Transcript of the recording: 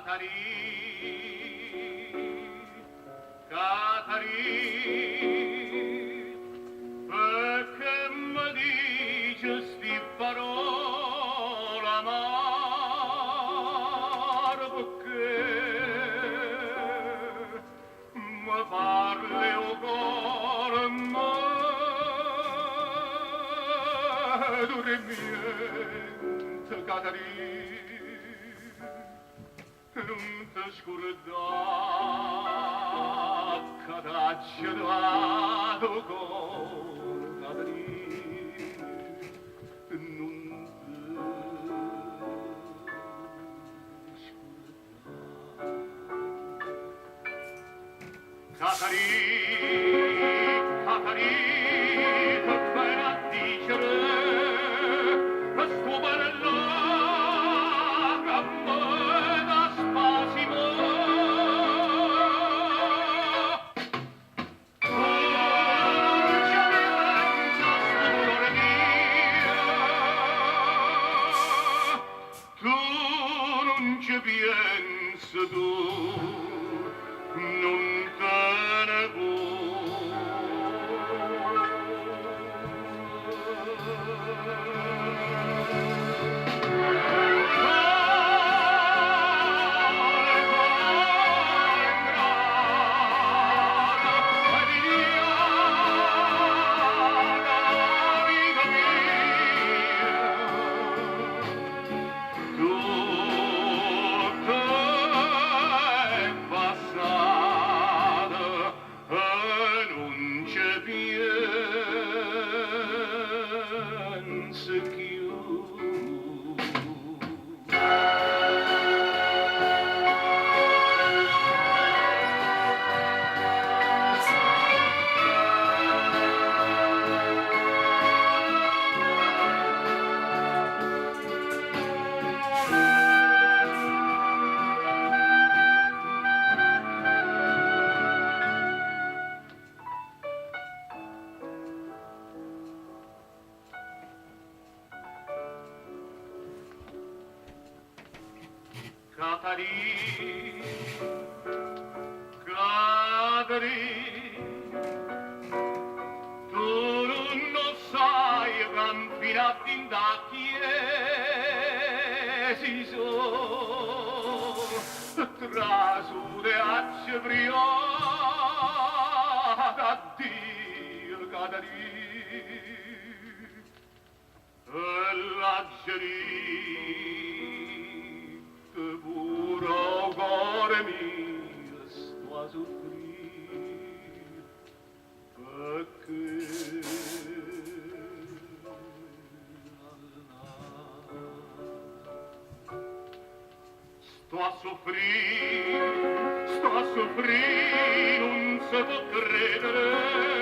Catarì, perché mi dice sti parole amare, perché mi parli o cuore me dormiente, Catarì. Non ti scordare che t'ha dato con Catarì, non ti scordare. Catarì, Catarì, che fai a dicere questo bello che me dà spasimo. Tu non ci pensi, tu non te ne Catarì, Catarì, tu non lo sai camminati in da chiesi so trasude acce briata addio Catarì e l'accerì che puro cuore mio sto a soffrire perché sto a soffrire, non si può credere